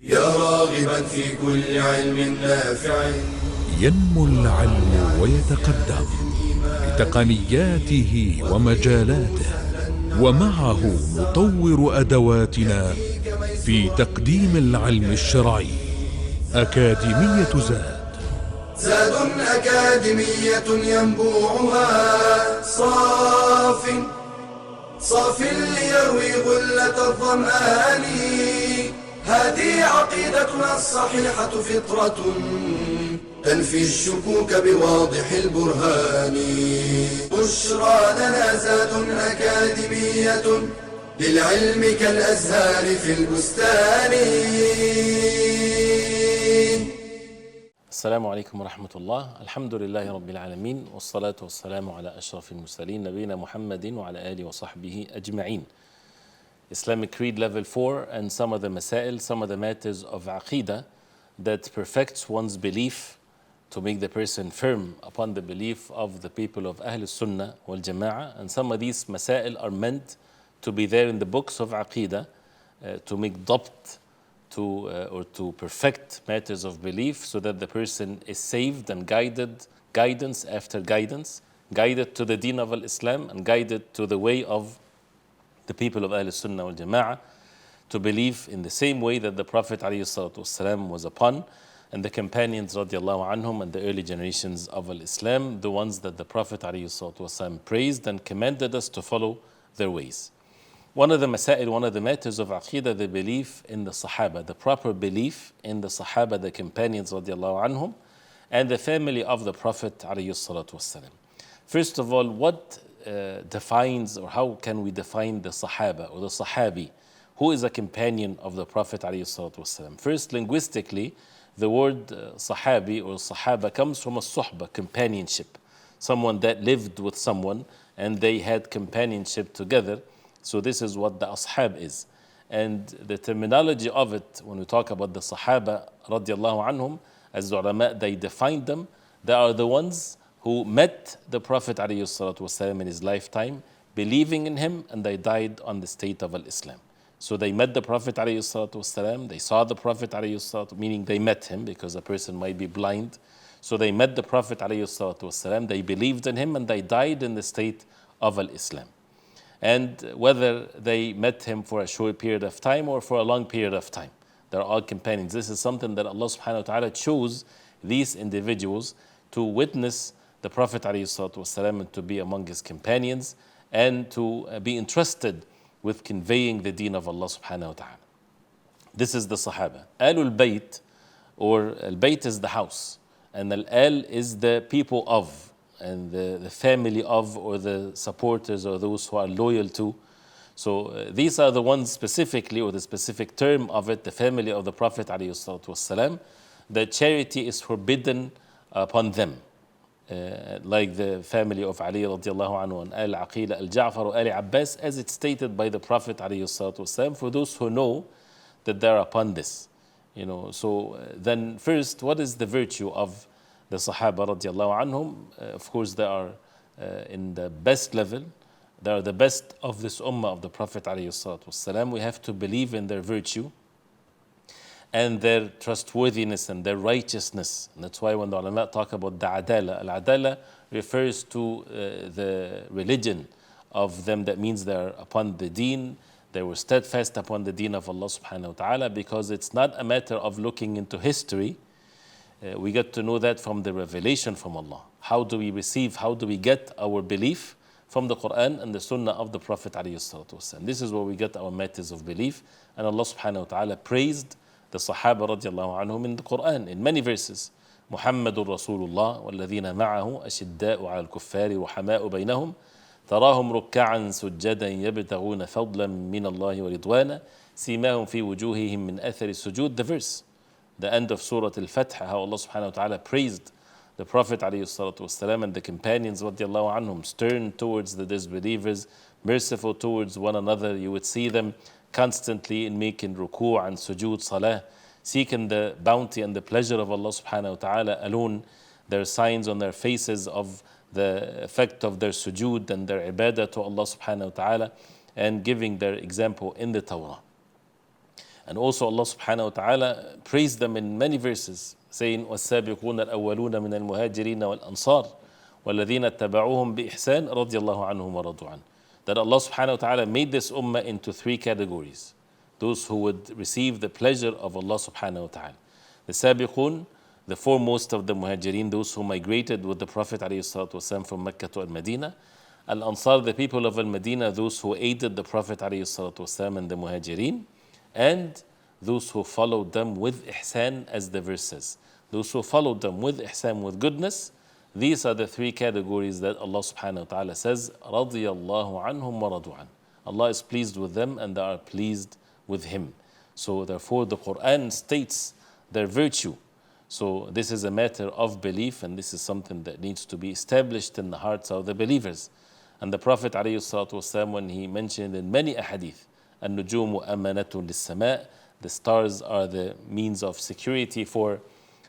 يا راغبا في كل علم نافع. ينمو العلم ويتقدم بتقنياته ومجالاته، ومعه نطور أدواتنا في تقديم العلم الشرعي. أكاديمية زاد أكاديمية ينبوعها صاف ليروي غلة الظمآن. هذه عقيدتنا الصحيحة فطرة تنفي الشكوك بواضح البرهان. بشرى لنا زاد أكاديمية للعلم كالأزهار في البستان. السلام عليكم ورحمة الله. الحمد لله رب العالمين، والصلاة والسلام على أشرف المرسلين نبينا محمد وعلى آله وصحبه أجمعين. Islamic Creed level 4 and some of the masail, some of the matters of Aqeedah that perfects one's belief to make the person firm upon the belief of the people of Ahl Sunnah wal Jama'ah. And some of these masail are meant to be there in the books of Aqeedah to make dabt or to perfect matters of belief, so that the person is saved and guidance after guidance, guided to the deen of Islam and guided to the way of the people of Ahl Sunnah wal Jama'ah, to believe in the same way that the Prophet ﷺ was upon, and the companions radiallahu anhum and the early generations of Islam, the ones that the Prophet ﷺ praised and commanded us to follow their ways. One of the masail, one of the matters of Aqeedah, the belief in the Sahaba, the proper belief in the Sahaba, the companions radiallahu anhum, and the family of the Prophet ﷺ. First of all, what defines, or how can we define the Sahaba or the Sahabi? Who is a companion of the Prophet ﷺ? First, linguistically, the word Sahabi or Sahaba comes from a suhba, companionship. Someone that lived with someone and they had companionship together. So this is what the ashab is. And the terminology of it, when we talk about the Sahaba radiallahu anhum, as the ulama, they define them. They are the ones who met the Prophet ﷺ in his lifetime, believing in him, and they died on the state of Islam. So they met the Prophet ﷺ, they saw the Prophet ﷺ, meaning they met him, because a person might be blind. So they met the Prophet ﷺ, they believed in him, and they died in the state of Islam. And whether they met him for a short period of time or for a long period of time, they're all companions. This is something that Allah subhanahu wa ta'ala chose these individuals to witness the Prophet ﷺ and to be among his companions and to be entrusted with conveying the deen of Allah subhanahu wa ta'ala. This is the Sahaba. Ahlul Bayt, or Al-Bayt is the house, and Al-Al is the people of, and the family of, or the supporters, or those who are loyal to. So these are the ones specifically, or the specific term of it, the family of the Prophet ﷺ, that charity is forbidden upon them. Like the family of Ali radiallahu anhu and Al-Aqeedah, Al-Ja'far, or Al-Abbas, as it's stated by the Prophet ﷺ, for those who know that they're upon this. So then first, what is the virtue of the Sahaba radiallahu anhum? Of course, they are in the best level. They are the best of this ummah of the Prophet ﷺ. We have to believe in their virtue and their trustworthiness and their righteousness. And that's why when the ulama talk about the adala, al-adala refers to the religion of them. That means they're upon the deen, they were steadfast upon the deen of Allah subhanahu wa ta'ala, because it's not a matter of looking into history. We get to know that from the revelation from Allah. How do we receive, how do we get our belief? From the Quran and the Sunnah of the Prophet ﷺ. This is where we get our matters of belief. And Allah subhanahu wa ta'ala praised the Sahaba radiallahu anhum in the Quran in many verses. Muhammadur Rasulullah والذين معه أشداء على الكفار رحماء بينهم تراهم ركعا سجدا يبتغون فضلا من الله ورضوانا سيماهم في وجوههم من أثر السجود. The verse, the end of Surah Al-Fath, how Allah subhanahu wa ta'ala praised the Prophet ﷺ and the companions radiallahu anhum, stern towards the disbelievers, merciful towards one another. You would see them constantly in making ruku' and sujood salah, seeking the bounty and the pleasure of Allah subhanahu wa ta'ala alone. There are signs on their faces of the effect of their sujood and their ibadah to Allah subhanahu wa ta'ala, and giving their example in the Torah. And also Allah subhanahu wa ta'ala praised them in many verses, saying, وَالسَّابِقُونَ الْأَوَّلُونَ مِنَ الْمُهَاجِرِينَ وَالْأَنصَارِ وَالَّذِينَ اتَّبَعُوهُم بِإِحْسَانٍ رَضِيَ اللَّهُ عَنْهُمْ وَرَضُوا عَنْهُ. That Allah subhanahu wa ta'ala made this ummah into three categories. Those who would receive the pleasure of Allah subhanahu wa ta'ala. The Sabiqun, the foremost of the Muhajirin, those who migrated with the Prophet ﷺ from Mecca to Al-Madinah. Al-Ansar, the people of Al-Madinah, those who aided the Prophet ﷺ and the Muhajirin. And those who followed them with ihsan, as the verse says. Those who followed them with ihsan, with goodness. These are the three categories that Allah subhanahu wa ta'ala says, رَضِيَ اللَّهُ عَنْهُمْ وَرَضُوا عَنْهُ. Allah is pleased with them and they are pleased with Him. So therefore the Quran states their virtue. So this is a matter of belief, and this is something that needs to be established in the hearts of the believers. And the Prophet ﷺ, when he mentioned in many ahadith, النجوم أمانة للسماء, the stars are the means of security for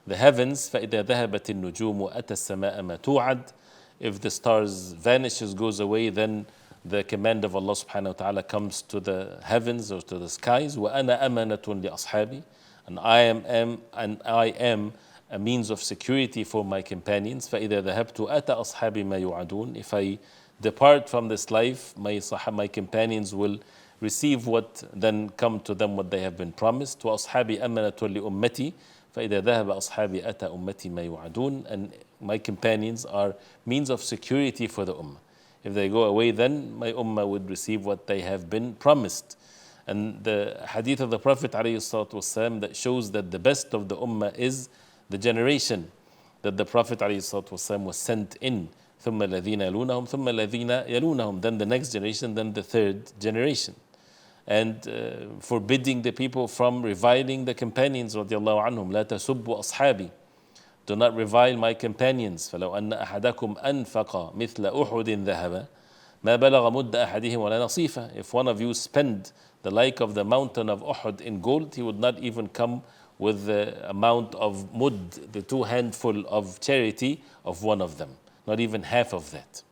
the heavens. فإذا ذهبت النجوم أتى السماء ما توعد. If the stars vanishes, goes away, then the command of Allah subhanahu wa ta'ala comes to the heavens or to the skies. وأنا أمانة لأصحابي, and I am a means of security for my companions. فإذا ذهبت أتى أصحابي ما يوعدون. If I depart from this life, my companions will receive what then come to them what they have been promised. وأصحابي أمانة لأمتي فإذا ذهب أصحابي أتى أمتي ما يوعدون. And my companions are means of security for the ummah. If they go away, then my ummah would receive what they have been promised. And the hadith of the Prophet ﷺ that shows that the best of the ummah is the generation that the Prophet ﷺ was sent in. ثُمَّ الَّذِينَ يَلُونَهُمْ ثُمَّ الَّذِينَ يَلُونَهُم. Then the next generation, then the third generation. And forbidding the people from reviling the companions رضي الله عنهم. لا تسبوا أصحابي. Do not revile my companions. فلو أن أحدكم أنفق مثل أحد ذهبا ما بلغ مد أحدهم ولا نصيفه. If one of you spend the like of the mountain of Uhud in gold, he would not even come with the amount of mud, the 2 handful of charity of one of them. Not even half of that.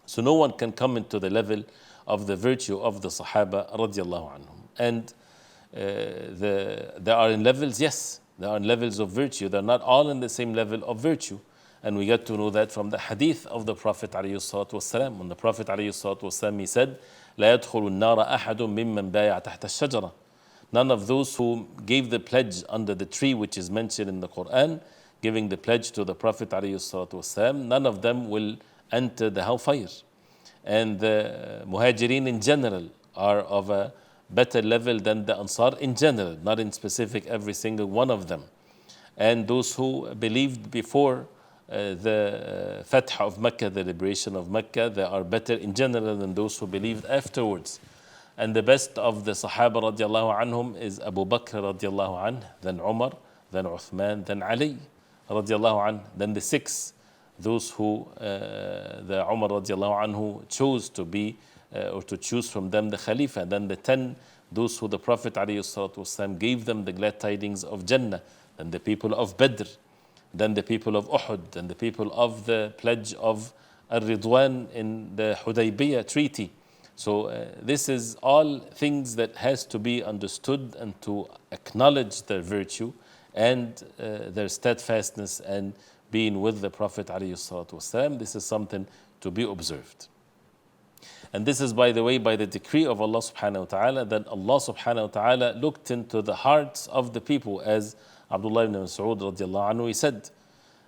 So no one can come into the level of the virtue of the Sahaba radiallahu anhum. And they are in levels, yes. They are in levels of virtue. They're not all in the same level of virtue. And we get to know that from the hadith of the Prophet ﷺ. When the Prophet ﷺ, he said, لا يدخل النار أحد ممن بايع تحت الشجرة. None of those who gave the pledge under the tree which is mentioned in the Quran, giving the pledge to the Prophet ﷺ, none of them will enter the hellfire. And the Muhajirin in general are of a better level than the Ansar in general, not in specific every single one of them. And those who believed before the Fath of Mecca, the liberation of Mecca, they are better in general than those who believed afterwards. And the best of the Sahaba radiallahu anhum is Abu Bakr radiallahu anh, then Umar, then Uthman, then Ali radiallahu anh, then the 6, those who the Umar radiallahu anhu chose to be or to choose from them the Khalifa, then the 10, those who the Prophet ﷺ gave them the glad tidings of Jannah, then the people of Badr, then the people of Uhud, then the people of the pledge of Ar-Ridwan in the Hudaybiyah treaty. So this is all things that has to be understood and to acknowledge their virtue and their steadfastness and being with the Prophet ﷺ. This is something to be observed. And this is, by the way, by the decree of Allah subhanahu wa ta'ala, that Allah subhanahu wa ta'ala looked into the hearts of the people, as Abdullah ibn Mas'ud radiallahu anhu, he said.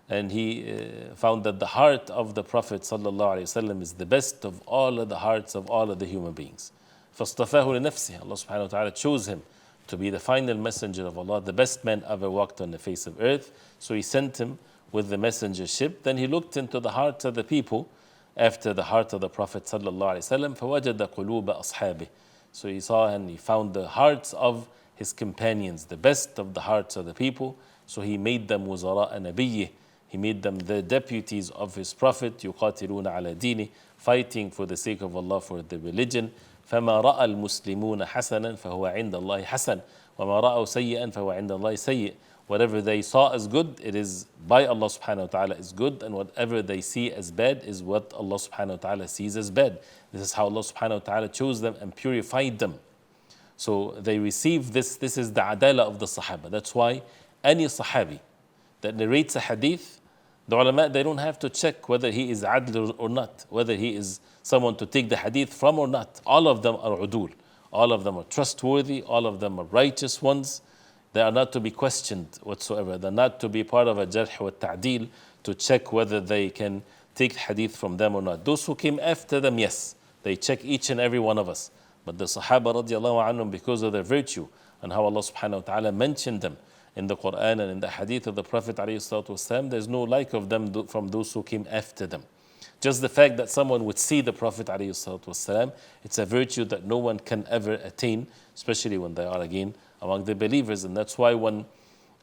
And he found that the heart of the Prophet sallallahu alayhi wa sallam is the best of all of the hearts of all of the human beings. فَاصْطَفَاهُ لِنَفْسِهِ. Allah subhanahu wa ta'ala chose him to be the final messenger of Allah, the best man ever walked on the face of earth. So he sent him with the messengership. Then he looked into the hearts of the people after the heart of the Prophet sallallahu alaihi wasallam. فَوَجَدَ قُلُوبَ أَصْحَابِهِ. So he saw and he found the hearts of his companions, the best of the hearts of the people. So he made them وزراء نبيه. He made them the deputies of his Prophet. يُقَاتِلُونَ عَلَى دِينِهِ. Fighting for the sake of Allah, for the religion. فَمَا رَأَى الْمُسْلِمُونَ حَسَنًا فَهُوَ عِنْدَ اللَّهِ حَسَنًا وَمَا رَأَوْا سَيِّئًا فَهُوَ عِنْدَ اللَّهِ سَيِّئًا. Whatever they saw as good, it is by Allah subhanahu wa ta'ala is good, and whatever they see as bad is what Allah subhanahu wa ta'ala sees as bad. This is how Allah subhanahu wa ta'ala chose them and purified them. So they receive this. This is the adala of the Sahaba. That's why any Sahabi that narrates a hadith, the ulama, they don't have to check whether he is adl or not, whether he is someone to take the hadith from or not. All of them are udul. All of them are trustworthy. All of them are righteous ones. They are not to be questioned whatsoever. They're not to be part of a jarh wa ta'dil to check whether they can take hadith from them or not. Those who came after them, yes, they check each and every one of us. But the Sahaba radiallahu anhum, because of their virtue and how Allah subhanahu wa ta'ala mentioned them in the Quran and in the hadith of the Prophet alayhi salatu wasalam, there's no like of them from those who came after them. Just the fact that someone would see the Prophet alayhi salatu wasalam, it's a virtue that no one can ever attain, especially when they are again among the believers. And that's why when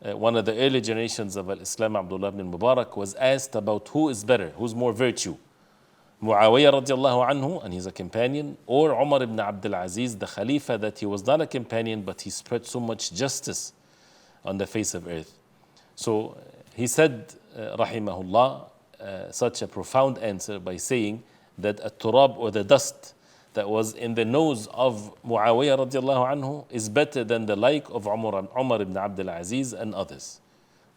one of the early generations of Islam, Abdullah ibn Mubarak, was asked about who is better, who's more virtue, Muawiyah radiallahu anhu, and he's a companion, or Umar ibn Abdul Aziz, the Khalifa, that he was not a companion, but he spread so much justice on the face of earth. So he said, rahimahullah, such a profound answer by saying that at-turab, or the dust that was in the nose of Muawiyah radiallahu anhu, is better than the like of Umar ibn Abdul Aziz and others.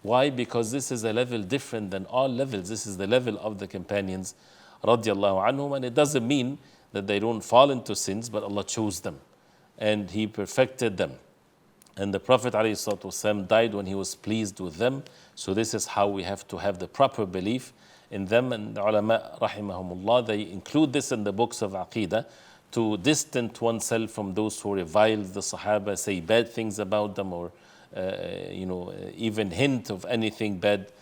Why? Because this is a level different than all levels. This is the level of the companions radiallahu anhum, and it doesn't mean that they don't fall into sins, but Allah chose them and He perfected them. And the Prophet ﷺ died when he was pleased with them. So this is how we have to have the proper belief in them. And the ulama rahimahumullah, they include this in the books of Aqeedah to distance oneself from those who revile the Sahaba, say bad things about them, or even hint of anything bad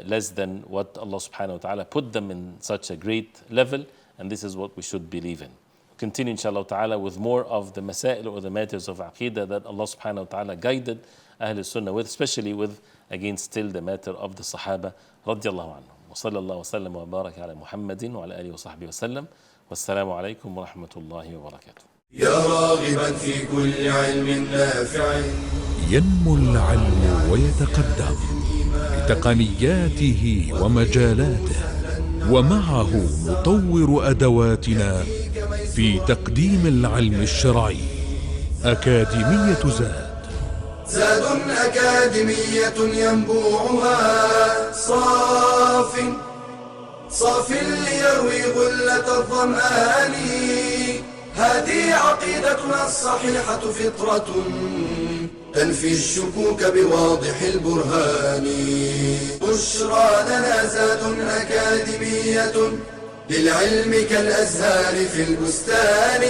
less than what Allah subhanahu wa ta'ala put them in such a great level. And this is what we should believe in. Continue inshallah ta'ala with more of the masail, or the matters of Aqeedah that Allah subhanahu wa ta'ala guided Ahl Sunnah with, especially with, again, still the matter of the Sahaba radiallahu anhum. Wa sallallahu wa sallam wa baraka ala Muhammadin wa ala alihi wa sahbihi wa sallam. Wassalamu alaikum wa rahmatullahi wa barakatuh. يا راغبا في كل علم نافع ينمو العلم ويتقدم بتقنياته ومجالاته، ومعه نطور أدواتنا في تقديم العلم الشرعي. أكاديمية زاد أكاديمية ينبوعها صاف ليروي غلة الظمآن. هذه عقيدتنا الصحيحة فطرة تنفي الشكوك بواضح البرهان. بشرى لنا زاد أكاديمية للعلم كالأزهار في البستان.